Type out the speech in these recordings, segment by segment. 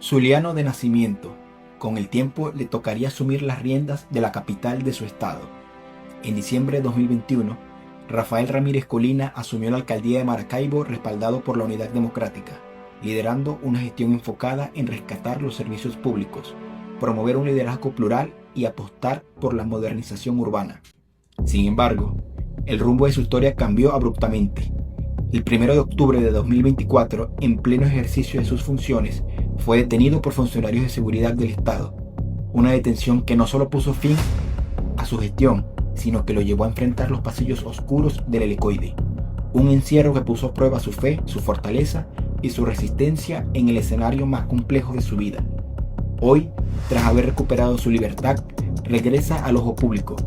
Zuliano de nacimiento, con el tiempo le tocaría asumir las riendas de la capital de su estado. En diciembre de 2021, Rafael Ramírez Colina asumió la alcaldía de Maracaibo respaldado por la Unidad Democrática, liderando una gestión enfocada en rescatar los servicios públicos, promover un liderazgo plural y apostar por la modernización urbana. Sin embargo, el rumbo de su historia cambió abruptamente. El 1 de octubre de 2024, en pleno ejercicio de sus funciones, fue detenido por funcionarios de seguridad del Estado. Una detención que no solo puso fin a su gestión, sino que lo llevó a enfrentar los pasillos oscuros del helicoide. Un encierro que puso a prueba su fe, su fortaleza y su resistencia en el escenario más complejo de su vida. Hoy, tras haber recuperado su libertad, regresa al ojo público.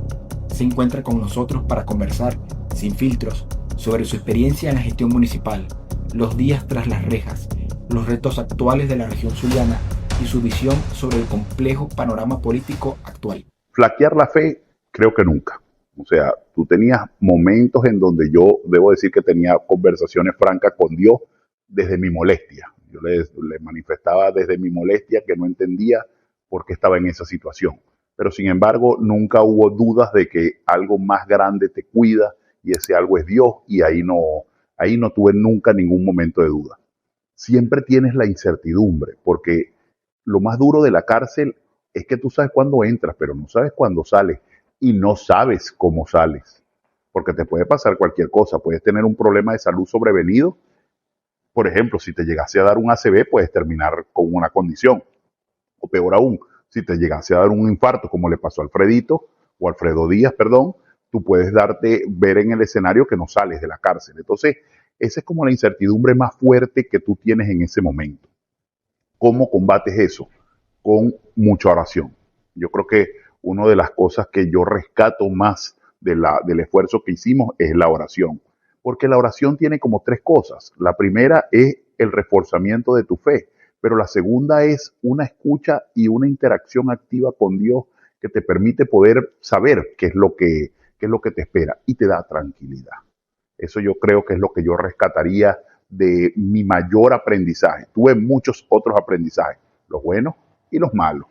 Se encuentra con nosotros para conversar, sin filtros, sobre su experiencia en la gestión municipal, los días tras las rejas, los retos actuales de la región zuliana y su visión sobre el complejo panorama político actual. Flaquear la fe, creo que nunca. O sea, tú tenías momentos en donde yo debo decir que tenía conversaciones francas con Dios desde mi molestia. Yo le manifestaba desde mi molestia que no entendía por qué estaba en esa situación. Pero sin embargo, nunca hubo dudas de que algo más grande te cuida y ese algo es Dios, y ahí no tuve nunca ningún momento de duda. Siempre tienes la incertidumbre, porque lo más duro de la cárcel es que tú sabes cuándo entras, pero no sabes cuándo sales y no sabes cómo sales, porque te puede pasar cualquier cosa. Puedes tener un problema de salud sobrevenido. Por ejemplo, si te llegase a dar un ACV, puedes terminar con una condición. O peor aún, si te llegase a dar un infarto, como le pasó a Alfredo Díaz, perdón, tú puedes ver en el escenario que no sales de la cárcel. Entonces, esa es como la incertidumbre más fuerte que tú tienes en ese momento. ¿Cómo combates eso? Con mucha oración. Yo creo que una de las cosas que yo rescato más del esfuerzo que hicimos es la oración. Porque la oración tiene como tres cosas. La primera es el reforzamiento de tu fe, pero la segunda es una escucha y una interacción activa con Dios que te permite poder saber qué es lo que te espera y te da tranquilidad. Eso yo creo que es lo que yo rescataría de mi mayor aprendizaje. Tuve muchos otros aprendizajes, los buenos y los malos,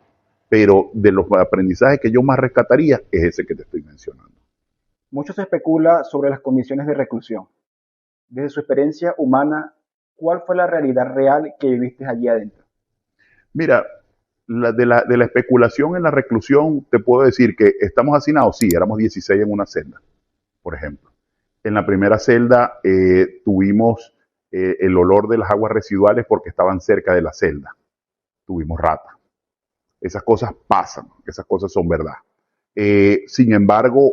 pero de los aprendizajes que yo más rescataría es ese que te estoy mencionando. Mucho se especula sobre las condiciones de reclusión. Desde su experiencia humana, ¿cuál fue la realidad real que viviste allí adentro? Mira, de la especulación en la reclusión, te puedo decir que estamos hacinados, sí, éramos 16 en una celda, por ejemplo. En la primera celda tuvimos el olor de las aguas residuales porque estaban cerca de la celda. Tuvimos rata. Esas cosas pasan, esas cosas son verdad. Sin embargo,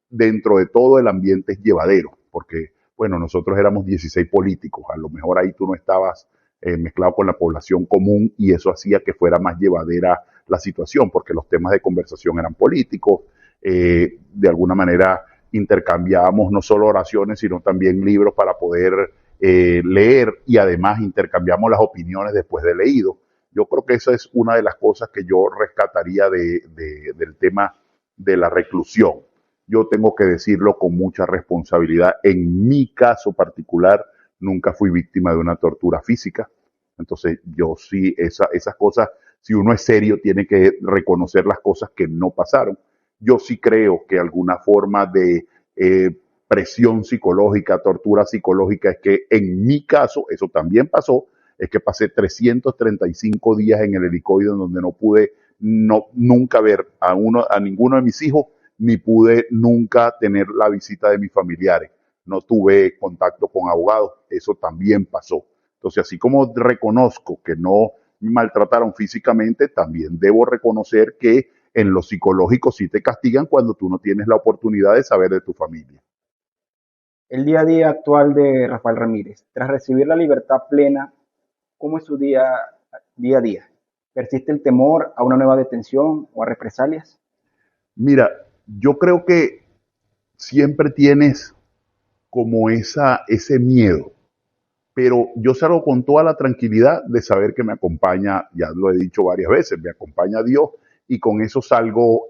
dentro de todo el ambiente es llevadero, porque, bueno, nosotros éramos 16 políticos, a lo mejor ahí tú no estabas mezclado con la población común y eso hacía que fuera más llevadera la situación, porque los temas de conversación eran políticos, de alguna manera intercambiábamos no solo oraciones, sino también libros para poder leer y además intercambiamos las opiniones después de leído. Yo creo que esa es una de las cosas que yo rescataría del tema de la reclusión. Yo tengo que decirlo con mucha responsabilidad. En mi caso particular, nunca fui víctima de una tortura física. Entonces, yo sí, esas cosas, si uno es serio, tiene que reconocer las cosas que no pasaron. Yo sí creo que alguna forma de presión psicológica, tortura psicológica, es que en mi caso, eso también pasó, es que pasé 335 días en el helicoide donde no pude nunca ver a ninguno de mis hijos, ni pude nunca tener la visita de mis familiares. No tuve contacto con abogados, eso también pasó. Entonces, así como reconozco que no me maltrataron físicamente, también debo reconocer que en lo psicológico sí te castigan cuando tú no tienes la oportunidad de saber de tu familia. El día a día actual de Rafael Ramírez, tras recibir la libertad plena, ¿cómo es su día a día? ¿Persiste el temor a una nueva detención o a represalias? Mira, yo creo que siempre tienes como ese miedo, pero yo salgo con toda la tranquilidad de saber que me acompaña, ya lo he dicho varias veces, me acompaña Dios y con eso salgo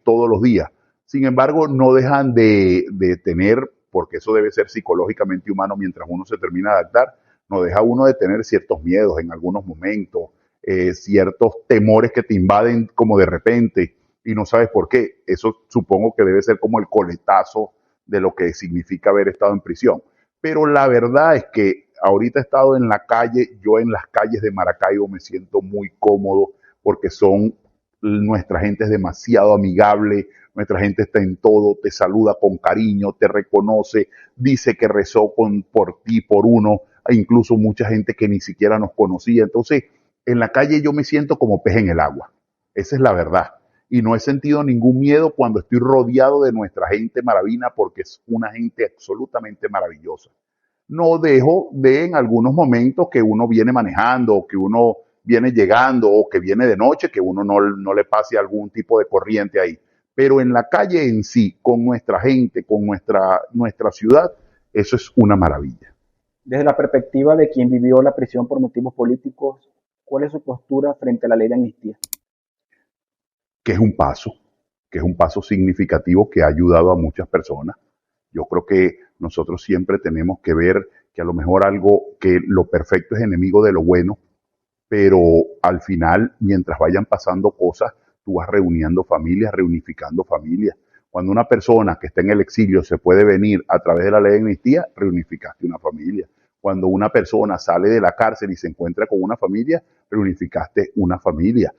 todos los días. Sin embargo, no dejan de tener, porque eso debe ser psicológicamente humano mientras uno se termina de adaptar, no deja uno de tener ciertos miedos en algunos momentos, ciertos temores que te invaden como de repente y no sabes por qué. Eso supongo que debe ser como el coletazo de lo que significa haber estado en prisión. Pero la verdad es que ahorita he estado en la calle, yo en las calles de Maracaibo me siento muy cómodo porque nuestra gente es demasiado amigable, nuestra gente está en todo, te saluda con cariño, te reconoce, dice que rezó por ti, por uno, e incluso mucha gente que ni siquiera nos conocía. Entonces, en la calle yo me siento como pez en el agua. Esa es la verdad. Y no he sentido ningún miedo cuando estoy rodeado de nuestra gente maravina porque es una gente absolutamente maravillosa. No dejo de en algunos momentos que uno viene manejando, o que uno viene llegando o que viene de noche, que uno no le pase algún tipo de corriente ahí. Pero en la calle en sí, con nuestra gente, con nuestra ciudad, eso es una maravilla. Desde la perspectiva de quien vivió la prisión por motivos políticos, ¿cuál es su postura frente a la ley de amnistía? Que es un paso, que es un paso significativo que ha ayudado a muchas personas. Yo creo que nosotros siempre tenemos que ver que a lo mejor algo, que lo perfecto es enemigo de lo bueno, pero al final, mientras vayan pasando cosas, tú vas reuniendo familias, reunificando familias. Cuando una persona que está en el exilio se puede venir a través de la ley de amnistía, reunificaste una familia. Cuando una persona sale de la cárcel y se encuentra con una familia, reunificaste una familia.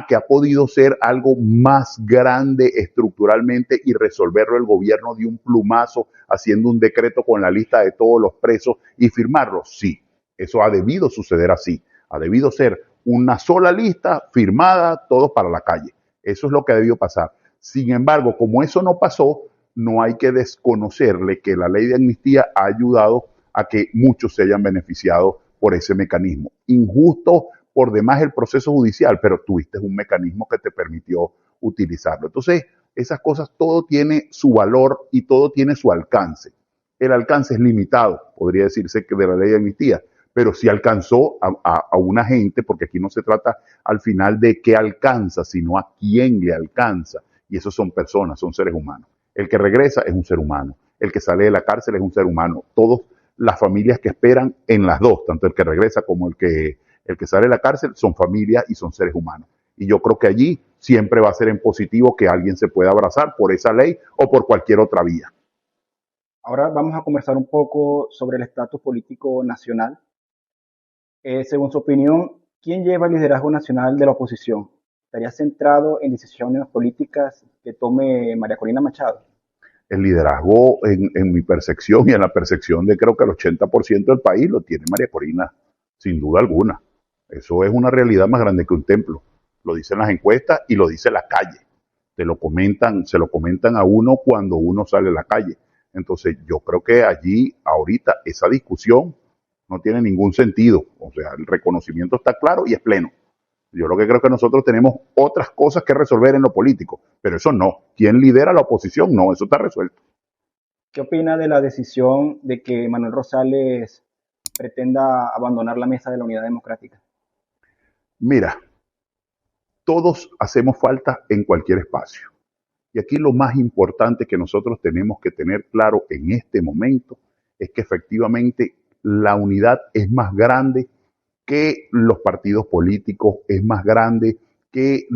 Que ha podido ser algo más grande estructuralmente y resolverlo el gobierno de un plumazo, haciendo un decreto con la lista de todos los presos y firmarlo. Sí, eso ha debido suceder así. Ha debido ser una sola lista firmada, todos para la calle. Eso es lo que ha debido pasar. Sin embargo, como eso no pasó, no hay que desconocerle que la ley de amnistía ha ayudado a que muchos se hayan beneficiado por ese mecanismo. Injusto por demás el proceso judicial, pero tuviste un mecanismo que te permitió utilizarlo. Entonces, esas cosas, todo tiene su valor y todo tiene su alcance. El alcance es limitado, podría decirse que de la ley de amnistía, pero sí alcanzó a una gente, porque aquí no se trata al final de qué alcanza, sino a quién le alcanza. Y esos son personas, son seres humanos. El que regresa es un ser humano. El que sale de la cárcel es un ser humano. Todas las familias que esperan en las dos, tanto el que regresa como el que sale de la cárcel, son familias y son seres humanos. Y yo creo que allí siempre va a ser en positivo que alguien se pueda abrazar por esa ley o por cualquier otra vía. Ahora vamos a conversar un poco sobre el estatus político nacional. Según su opinión, ¿quién lleva el liderazgo nacional de la oposición? ¿Estaría centrado en decisiones políticas que tome María Corina Machado? El liderazgo, en mi percepción y en la percepción de creo que el 80% del país, lo tiene María Corina, sin duda alguna. Eso es una realidad más grande que un templo. Lo dicen las encuestas y lo dice la calle. Se lo comentan a uno cuando uno sale a la calle. Entonces, yo creo que allí, ahorita, esa discusión no tiene ningún sentido. O sea, el reconocimiento está claro y es pleno. Yo lo que creo que nosotros tenemos otras cosas que resolver en lo político, pero eso no. ¿Quién lidera la oposición? No, eso está resuelto. ¿Qué opina de la decisión de que Manuel Rosales pretenda abandonar la mesa de la Unidad Democrática? Mira, todos hacemos falta en cualquier espacio. Y aquí lo más importante que nosotros tenemos que tener claro en este momento es que efectivamente la unidad es más grande que los partidos políticos, es más grande que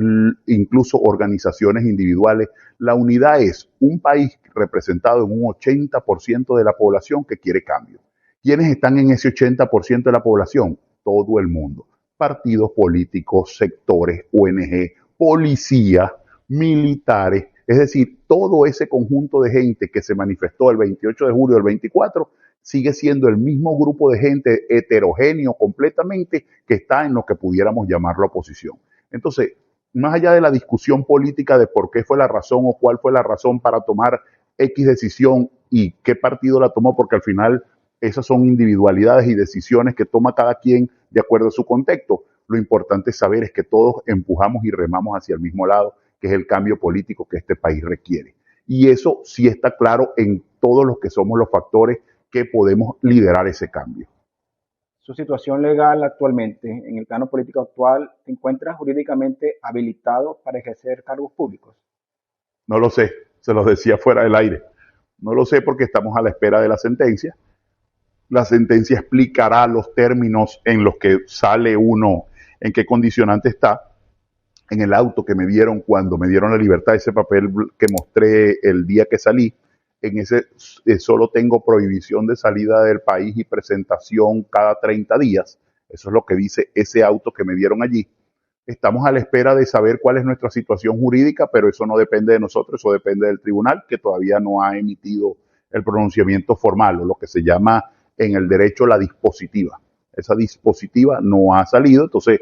incluso organizaciones individuales. La unidad es un país representado en un 80% de la población que quiere cambio. ¿Quiénes están en ese 80% de la población? Todo el mundo. Partidos políticos, sectores, ONG, policía, militares, es decir, todo ese conjunto de gente que se manifestó el 28 de julio del 24 sigue siendo el mismo grupo de gente heterogéneo completamente que está en lo que pudiéramos llamar la oposición. Entonces, más allá de la discusión política de por qué fue la razón o cuál fue la razón para tomar X decisión y qué partido la tomó, porque al final esas son individualidades y decisiones que toma cada quien de acuerdo a su contexto. Lo importante saber es que todos empujamos y remamos hacia el mismo lado, que es el cambio político que este país requiere. Y eso sí está claro en todos los que somos los factores que podemos liderar ese cambio. Su situación legal actualmente, en el plano político actual, ¿se encuentra jurídicamente habilitado para ejercer cargos públicos? No lo sé, se los decía fuera del aire. No lo sé porque estamos a la espera de la sentencia. La sentencia explicará los términos en los que sale uno en qué condicionante está. En el auto que me dieron cuando me dieron la libertad, ese papel que mostré el día que salí, en ese solo tengo prohibición de salida del país y presentación cada 30 días. Eso es lo que dice ese auto que me dieron allí. Estamos a la espera de saber cuál es nuestra situación jurídica, pero eso no depende de nosotros, eso depende del tribunal, que todavía no ha emitido el pronunciamiento formal, o lo que se llama en el derecho la dispositiva. Esa dispositiva no ha salido, entonces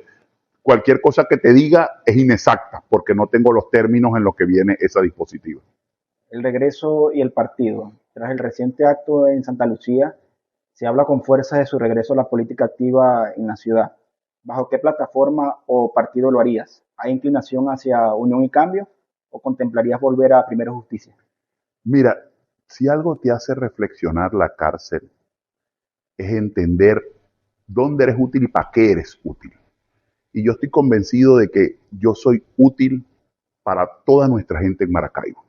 cualquier cosa que te diga es inexacta, porque no tengo los términos en los que viene esa dispositiva. El regreso y el partido. Tras el reciente acto en Santa Lucía, se habla con fuerza de su regreso a la política activa en la ciudad. ¿Bajo qué plataforma o partido lo harías? ¿Hay inclinación hacia Unión y Cambio o contemplarías volver a Primero Justicia? Mira, si algo te hace reflexionar la cárcel, es entender dónde eres útil y para qué eres útil. Y yo estoy convencido de que yo soy útil para toda nuestra gente en Maracaibo.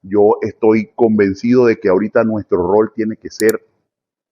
Yo estoy convencido de que ahorita nuestro rol tiene que ser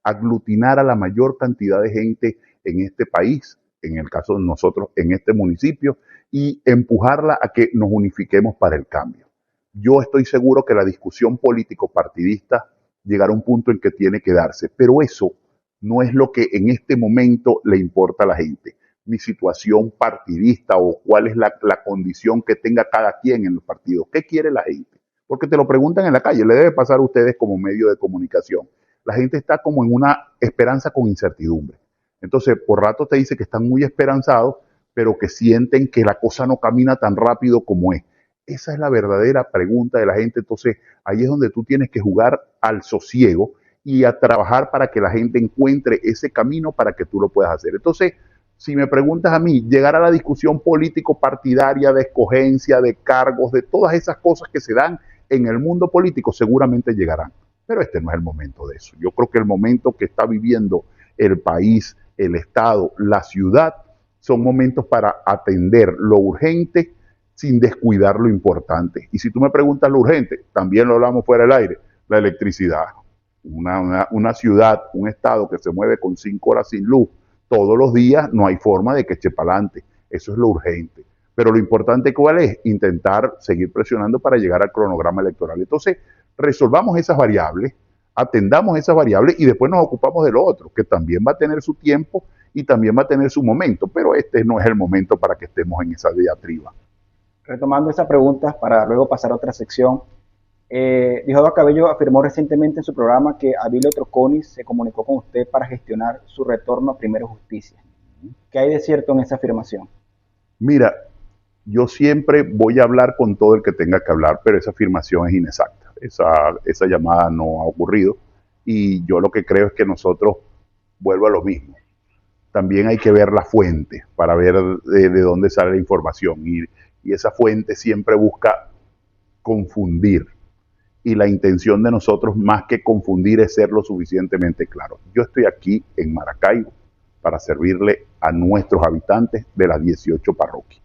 aglutinar a la mayor cantidad de gente en este país, en el caso de nosotros, en este municipio, y empujarla a que nos unifiquemos para el cambio. Yo estoy seguro que la discusión político-partidista llegará a un punto en que tiene que darse, pero eso no es lo que en este momento le importa a la gente. Mi situación partidista o cuál es la condición que tenga cada quien en los partidos. ¿Qué quiere la gente? Porque te lo preguntan en la calle, le debe pasar a ustedes como medio de comunicación. La gente está como en una esperanza con incertidumbre. Entonces, por rato te dice que están muy esperanzados, pero que sienten que la cosa no camina tan rápido como es. Esa es la verdadera pregunta de la gente. Entonces, ahí es donde tú tienes que jugar al sosiego y a trabajar para que la gente encuentre ese camino para que tú lo puedas hacer. Entonces, si me preguntas a mí, llegar a la discusión político-partidaria de escogencia, de cargos, de todas esas cosas que se dan en el mundo político, seguramente llegarán. Pero este no es el momento de eso. Yo creo que el momento que está viviendo el país, el Estado, la ciudad, son momentos para atender lo urgente sin descuidar lo importante. Y si tú me preguntas lo urgente, también lo hablamos fuera del aire, la electricidad. Una ciudad, un Estado que se mueve con 5 horas sin luz todos los días, no hay forma de que eche para adelante. Eso es lo urgente. Pero lo importante, ¿cuál es? Intentar seguir presionando para llegar al cronograma electoral. Entonces, resolvamos esas variables, atendamos esas variables y después nos ocupamos de lo otro, que también va a tener su tiempo y también va a tener su momento, pero este no es el momento para que estemos en esa diatriba. Retomando esa pregunta para luego pasar a otra sección, Diosdado Cabello afirmó recientemente en su programa que Abilio Troconis se comunicó con usted para gestionar su retorno a Primero Justicia. ¿Qué hay de cierto en esa afirmación? Mira, yo siempre voy a hablar con todo el que tenga que hablar, pero esa afirmación es inexacta. Esa llamada no ha ocurrido y yo lo que creo es que nosotros, vuelvo a lo mismo, también hay que ver la fuente para ver de dónde sale la información y esa fuente siempre busca confundir y la intención de nosotros más que confundir es ser lo suficientemente claro. Yo estoy aquí en Maracaibo para servirle a nuestros habitantes de las 18 parroquias.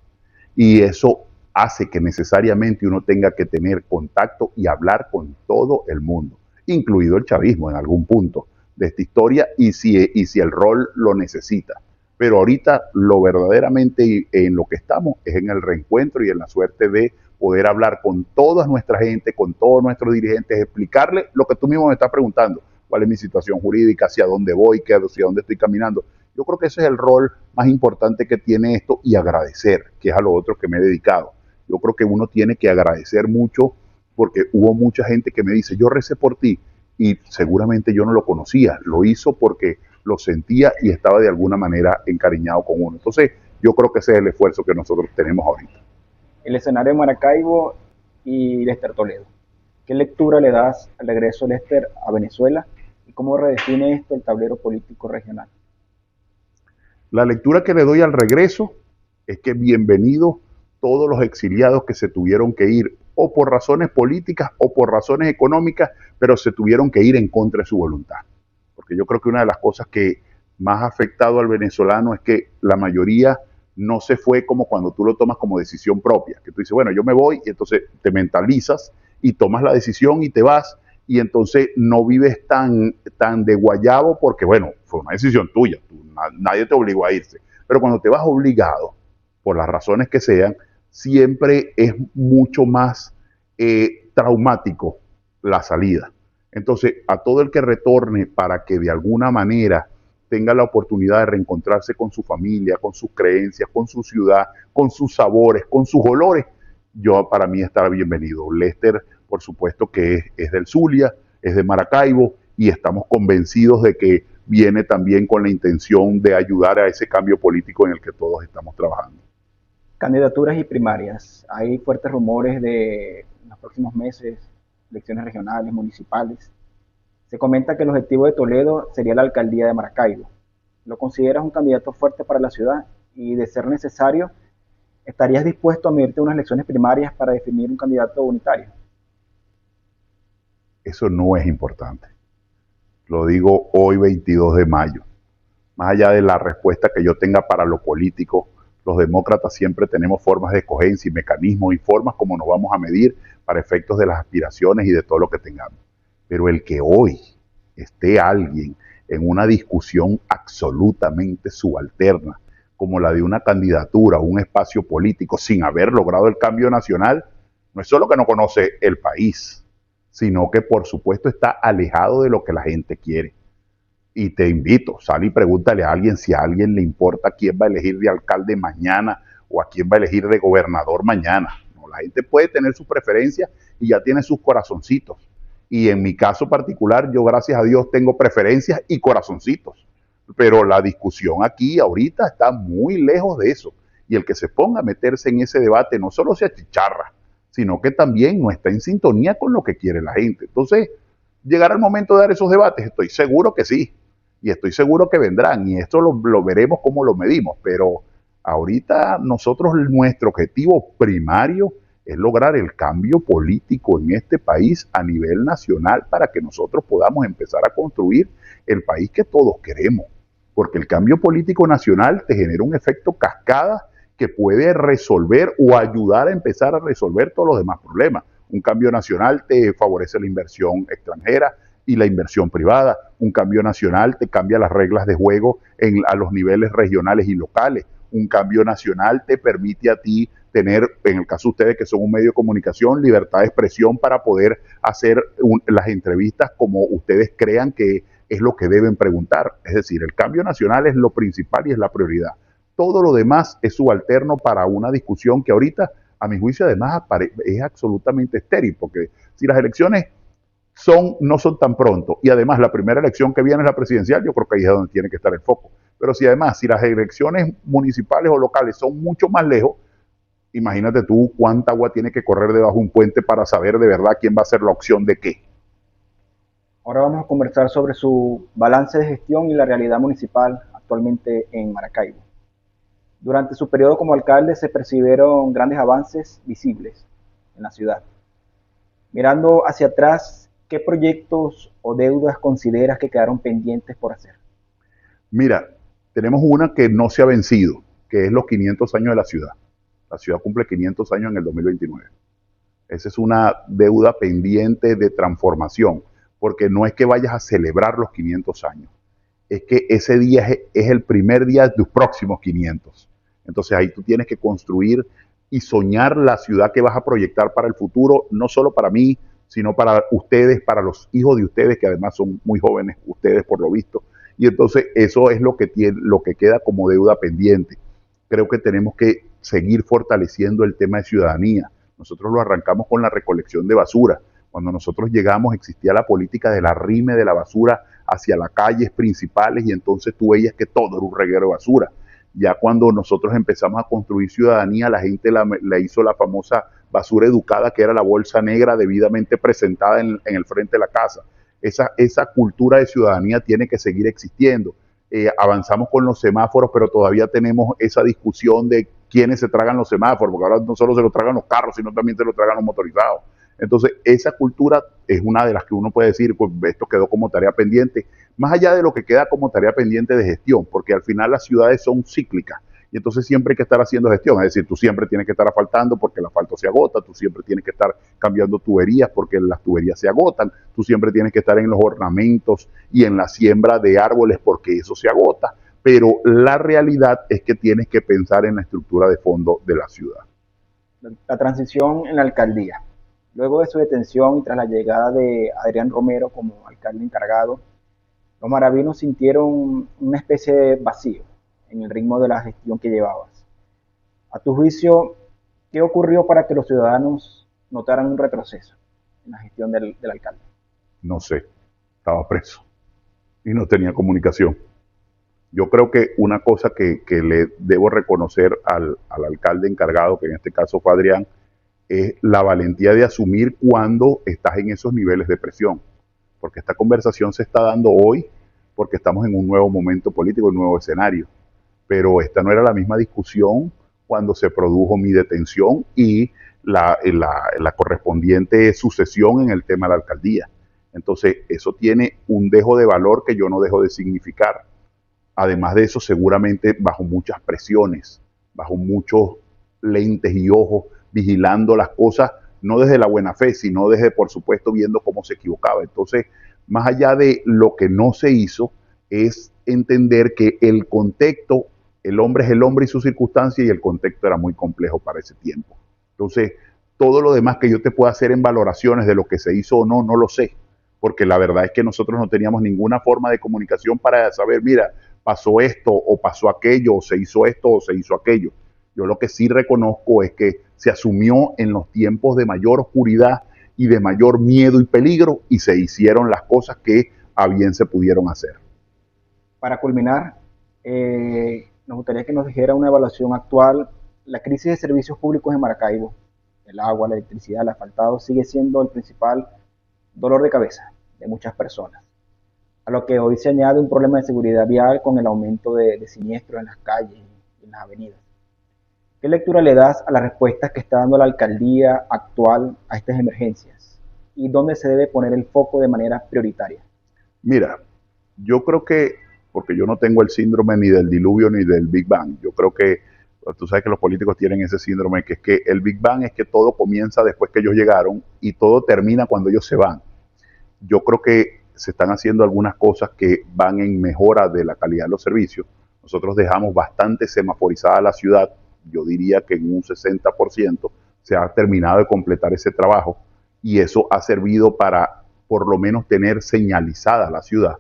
Y eso hace que necesariamente uno tenga que tener contacto y hablar con todo el mundo, incluido el chavismo en algún punto de esta historia y si el rol lo necesita. Pero ahorita lo verdaderamente en lo que estamos es en el reencuentro y en la suerte de poder hablar con toda nuestra gente, con todos nuestros dirigentes, explicarle lo que tú mismo me estás preguntando, cuál es mi situación jurídica, hacia dónde voy, hacia dónde estoy caminando. Yo creo que ese es el rol más importante que tiene esto y agradecer, que es a lo otro que me he dedicado. Yo creo que uno tiene que agradecer mucho porque hubo mucha gente que me dice, yo recé por ti y seguramente yo no lo conocía, lo hizo porque lo sentía y estaba de alguna manera encariñado con uno. Entonces, yo creo que ese es el esfuerzo que nosotros tenemos ahorita. El escenario de Maracaibo y Lester Toledo. ¿Qué lectura le das al regreso de Lester a Venezuela y cómo redefine esto el tablero político regional? La lectura que le doy al regreso es que bienvenidos todos los exiliados que se tuvieron que ir o por razones políticas o por razones económicas, pero se tuvieron que ir en contra de su voluntad. Porque yo creo que una de las cosas que más ha afectado al venezolano es que la mayoría no se fue como cuando tú lo tomas como decisión propia, que tú dices, bueno, yo me voy y entonces te mentalizas y tomas la decisión y te vas y entonces no vives tan de guayabo porque, bueno, fue una decisión tuya, nadie te obligó a irse. Pero cuando te vas obligado, por las razones que sean, siempre es mucho más traumático la salida. Entonces, a todo el que retorne para que de alguna manera tenga la oportunidad de reencontrarse con su familia, con sus creencias, con su ciudad, con sus sabores, con sus olores, yo para mí estará bienvenido. Lester, por supuesto que es del Zulia, es de Maracaibo y estamos convencidos de que viene también con la intención de ayudar a ese cambio político en el que todos estamos trabajando. Candidaturas y primarias. Hay fuertes rumores de en los próximos meses, elecciones regionales, municipales. Se comenta que el objetivo de Toledo sería la alcaldía de Maracaibo. ¿Lo consideras un candidato fuerte para la ciudad? Y de ser necesario, ¿estarías dispuesto a medirte unas elecciones primarias para definir un candidato unitario? Eso no es importante. Lo digo hoy 22 de mayo. Más allá de la respuesta que yo tenga para lo político, los demócratas siempre tenemos formas de escogencia y mecanismos y formas como nos vamos a medir para efectos de las aspiraciones y de todo lo que tengamos. Pero el que hoy esté alguien en una discusión absolutamente subalterna, como la de una candidatura o un espacio político sin haber logrado el cambio nacional, no es solo que no conoce el país, sino que por supuesto está alejado de lo que la gente quiere. Y te invito, sal y pregúntale a alguien si a alguien le importa quién va a elegir de alcalde mañana o a quién va a elegir de gobernador mañana. No, la gente puede tener sus preferencias y ya tiene sus corazoncitos. Y en mi caso particular, yo gracias a Dios tengo preferencias y corazoncitos. Pero la discusión aquí ahorita está muy lejos de eso. Y el que se ponga a meterse en ese debate no solo se achicharra, sino que también no está en sintonía con lo que quiere la gente. Entonces, ¿llegará el momento de dar esos debates? Estoy seguro que sí. Y estoy seguro que vendrán. Y esto lo veremos cómo lo medimos. Pero ahorita nosotros, nuestro objetivo primario es lograr el cambio político en este país a nivel nacional para que nosotros podamos empezar a construir el país que todos queremos. Porque el cambio político nacional te genera un efecto cascada que puede resolver o ayudar a empezar a resolver todos los demás problemas. Un cambio nacional te favorece la inversión extranjera y la inversión privada. Un cambio nacional te cambia las reglas de juego a los niveles regionales y locales. Un cambio nacional te permite a ti tener, en el caso de ustedes que son un medio de comunicación, libertad de expresión para poder hacer las entrevistas como ustedes crean que es lo que deben preguntar. Es decir, el cambio nacional es lo principal y es la prioridad. Todo lo demás es subalterno para una discusión que ahorita, a mi juicio, además es absolutamente estéril, porque si las elecciones no son tan pronto, y además la primera elección que viene es la presidencial, yo creo que ahí es donde tiene que estar el foco. Pero si además, si las elecciones municipales o locales son mucho más lejos, imagínate tú cuánta agua tiene que correr debajo de un puente para saber de verdad quién va a ser la opción de qué. Ahora vamos a conversar sobre su balance de gestión y la realidad municipal actualmente en Maracaibo. Durante su periodo como alcalde se percibieron grandes avances visibles en la ciudad. Mirando hacia atrás, ¿qué proyectos o deudas consideras que quedaron pendientes por hacer? Mira, tenemos una que no se ha vencido, que es los 500 años de la ciudad. La ciudad cumple 500 años en el 2029. Esa es una deuda pendiente de transformación, porque no es que vayas a celebrar los 500 años, es que ese día es el primer día de tus próximos 500. Entonces ahí tú tienes que construir y soñar la ciudad que vas a proyectar para el futuro, no solo para mí, sino para ustedes, para los hijos de ustedes, que además son muy jóvenes, ustedes por lo visto. Y entonces eso es lo que queda como deuda pendiente. Creo que tenemos que seguir fortaleciendo el tema de ciudadanía. Nosotros lo arrancamos con la recolección de basura. Cuando nosotros llegamos existía la política del arrime de la basura hacia las calles principales y entonces tú veías que todo era un reguero de basura. Ya cuando nosotros empezamos a construir ciudadanía, la gente le hizo la famosa basura educada, que era la bolsa negra debidamente presentada en el frente de la casa. Esa cultura de ciudadanía tiene que seguir existiendo. Avanzamos con los semáforos, pero todavía tenemos esa discusión de quiénes se tragan los semáforos, porque ahora no solo se lo tragan los carros, sino también se lo tragan los motorizados. Entonces, esa cultura es una de las que uno puede decir, pues esto quedó como tarea pendiente, más allá de lo que queda como tarea pendiente de gestión, porque al final las ciudades son cíclicas, y entonces siempre hay que estar haciendo gestión, es decir, tú siempre tienes que estar asfaltando porque el asfalto se agota, tú siempre tienes que estar cambiando tuberías porque las tuberías se agotan, tú siempre tienes que estar en los ornamentos y en la siembra de árboles porque eso se agota, pero la realidad es que tienes que pensar en la estructura de fondo de la ciudad. La transición en la alcaldía. Luego de su detención y tras la llegada de Adrián Romero como alcalde encargado, los maravinos sintieron una especie de vacío en el ritmo de la gestión que llevabas. A tu juicio, ¿qué ocurrió para que los ciudadanos notaran un retroceso en la gestión del alcalde? No sé, estaba preso y no tenía comunicación. Yo creo que una cosa que le debo reconocer al alcalde encargado, que en este caso fue Adrián, es la valentía de asumir cuando estás en esos niveles de presión. Porque esta conversación se está dando hoy porque estamos en un nuevo momento político, un nuevo escenario. Pero esta no era la misma discusión cuando se produjo mi detención y la correspondiente sucesión en el tema de la alcaldía. Entonces, eso tiene un dejo de valor que yo no dejo de significar. Además de eso, seguramente bajo muchas presiones, bajo muchos lentes y ojos, vigilando las cosas, no desde la buena fe, sino desde, por supuesto, viendo cómo se equivocaba. Entonces, más allá de lo que no se hizo, es entender que el contexto, el hombre es el hombre y su circunstancia, y el contexto era muy complejo para ese tiempo. Entonces, todo lo demás que yo te pueda hacer en valoraciones de lo que se hizo o no, no lo sé, porque la verdad es que nosotros no teníamos ninguna forma de comunicación para saber, mira, pasó esto o pasó aquello, o se hizo esto o se hizo aquello. Yo lo que sí reconozco es que se asumió en los tiempos de mayor oscuridad y de mayor miedo y peligro, y se hicieron las cosas que a bien se pudieron hacer. Para culminar, nos gustaría que nos dijera una evaluación actual. La crisis de servicios públicos en Maracaibo, el agua, la electricidad, el asfaltado, sigue siendo el principal dolor de cabeza de muchas personas. A lo que hoy se añade un problema de seguridad vial con el aumento de siniestros en las calles y en las avenidas. ¿Qué lectura le das a las respuestas que está dando la alcaldía actual a estas emergencias? ¿Y dónde se debe poner el foco de manera prioritaria? Mira, yo creo que, porque yo no tengo el síndrome ni del diluvio ni del Big Bang, yo creo que, tú sabes que los políticos tienen ese síndrome, que es que el Big Bang es que todo comienza después que ellos llegaron y todo termina cuando ellos se van. Yo creo que se están haciendo algunas cosas que van en mejora de la calidad de los servicios. Nosotros dejamos bastante semaforizada la ciudad, yo diría que en un 60% se ha terminado de completar ese trabajo, y eso ha servido para por lo menos tener señalizada la ciudad.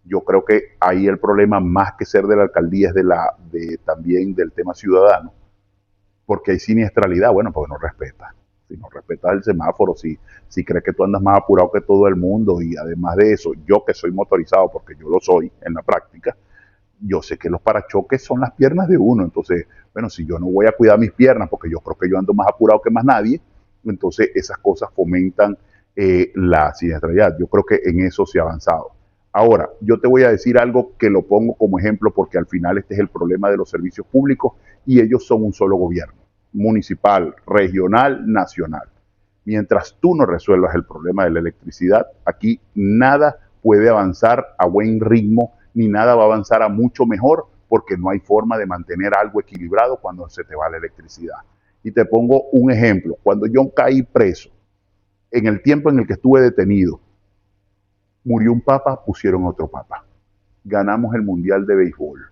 Yo creo que ahí el problema, más que ser de la alcaldía, es también del tema ciudadano, porque hay siniestralidad, bueno, porque no respetas. Si no respetas el semáforo, si crees que tú andas más apurado que todo el mundo, y además de eso, yo que soy motorizado, porque yo lo soy en la práctica, yo sé que los parachoques son las piernas de uno. Entonces, bueno, si yo no voy a cuidar mis piernas, porque yo creo que yo ando más apurado que más nadie, entonces esas cosas fomentan la siniestralidad. Yo creo que en eso se ha avanzado. Ahora, yo te voy a decir algo que lo pongo como ejemplo, porque al final este es el problema de los servicios públicos, y ellos son un solo gobierno, municipal, regional, nacional. Mientras tú no resuelvas el problema de la electricidad, aquí nada puede avanzar a buen ritmo, ni nada va a avanzar a mucho mejor, porque no hay forma de mantener algo equilibrado cuando se te va la electricidad. Y te pongo un ejemplo. Cuando yo caí preso, en el tiempo en el que estuve detenido, murió un papa, pusieron otro papa. Ganamos el Mundial de Béisbol.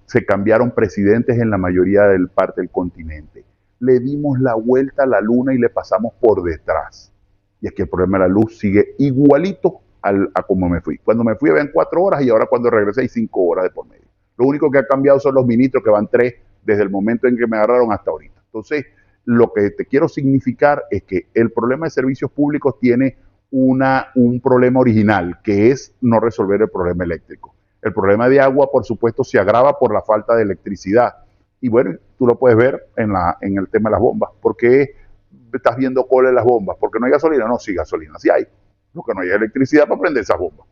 Se cambiaron presidentes en la mayoría del parte del continente. Le dimos la vuelta a la luna y le pasamos por detrás. Y es que el problema de la luz sigue igualito a como me fui. Cuando me fui habían 4 horas, y ahora cuando regresé hay 5 horas de por medio. Lo único que ha cambiado son los ministros, que van 3 desde el momento en que me agarraron hasta ahorita. Entonces, lo que te quiero significar es que el problema de servicios públicos tiene un problema original, que es no resolver el problema eléctrico. El problema de agua, por supuesto, se agrava por la falta de electricidad. Y bueno, tú lo puedes ver en el tema de las bombas. ¿Por qué estás viendo cola en las bombas? ¿Porque no hay gasolina? No, sí, gasolina sí hay. Lo que no hay electricidad para prender esas bombas.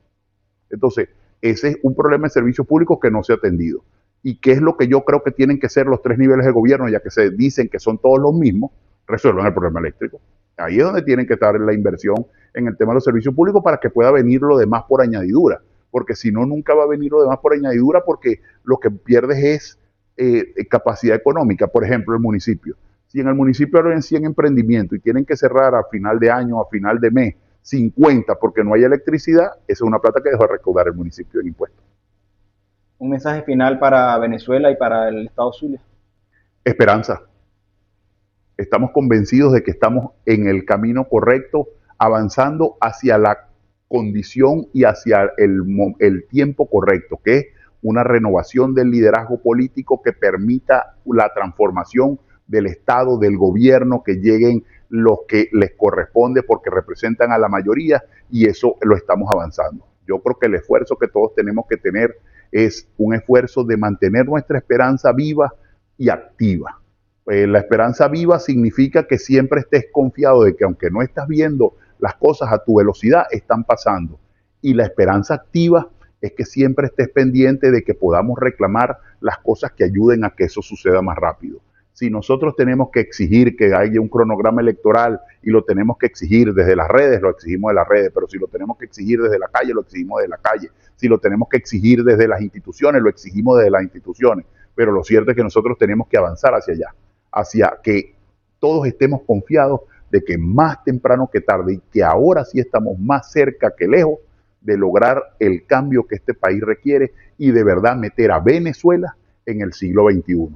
Entonces, ese es un problema de servicios públicos que no se ha atendido. ¿Y qué es lo que yo creo que tienen que ser los 3 niveles de gobierno, ya que se dicen que son todos los mismos? Resuelvan el problema eléctrico. Ahí es donde tienen que estar la inversión en el tema de los servicios públicos, para que pueda venir lo demás por añadidura. Porque si no, nunca va a venir lo demás por añadidura, porque lo que pierdes es capacidad económica. Por ejemplo, el municipio. Si en el municipio abren 100 emprendimientos y tienen que cerrar a final de año, a final de mes, 50 porque no hay electricidad, esa es una plata que dejó de recaudar el municipio en impuestos. Un mensaje final para Venezuela y para el Estado Zulia. Esperanza. Estamos convencidos de que estamos en el camino correcto, avanzando hacia la condición y hacia el tiempo correcto, que es una renovación del liderazgo político que permita la transformación del Estado, del gobierno, que lleguen los que les corresponde porque representan a la mayoría, y eso lo estamos avanzando. Yo creo que el esfuerzo que todos tenemos que tener es un esfuerzo de mantener nuestra esperanza viva y activa. La esperanza viva significa que siempre estés confiado de que aunque no estás viendo las cosas a tu velocidad, están pasando. Y la esperanza activa es que siempre estés pendiente de que podamos reclamar las cosas que ayuden a que eso suceda más rápido. Si nosotros tenemos que exigir que haya un cronograma electoral y lo tenemos que exigir desde las redes, lo exigimos de las redes, pero si lo tenemos que exigir desde la calle, lo exigimos de la calle. Si lo tenemos que exigir desde las instituciones, lo exigimos desde las instituciones. Pero lo cierto es que nosotros tenemos que avanzar hacia allá, hacia que todos estemos confiados de que más temprano que tarde, y que ahora sí estamos más cerca que lejos de lograr el cambio que este país requiere y de verdad meter a Venezuela en el siglo XXI.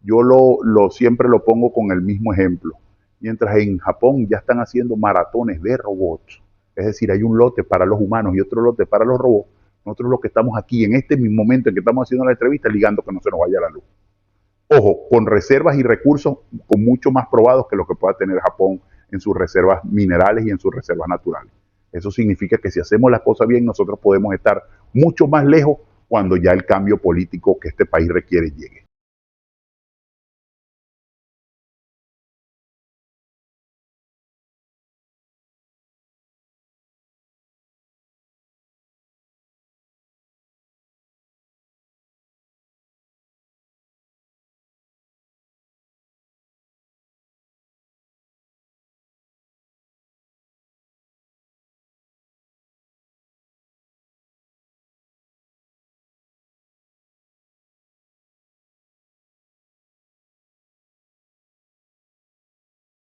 Yo siempre lo pongo con el mismo ejemplo. Mientras en Japón ya están haciendo maratones de robots, es decir, hay un lote para los humanos y otro lote para los robots, nosotros lo que estamos aquí en este mismo momento en que estamos haciendo la entrevista, ligando que no se nos vaya la luz. Ojo, con reservas y recursos con mucho más probados que lo que pueda tener Japón en sus reservas minerales y en sus reservas naturales. Eso significa que si hacemos las cosas bien, nosotros podemos estar mucho más lejos cuando ya el cambio político que este país requiere llegue.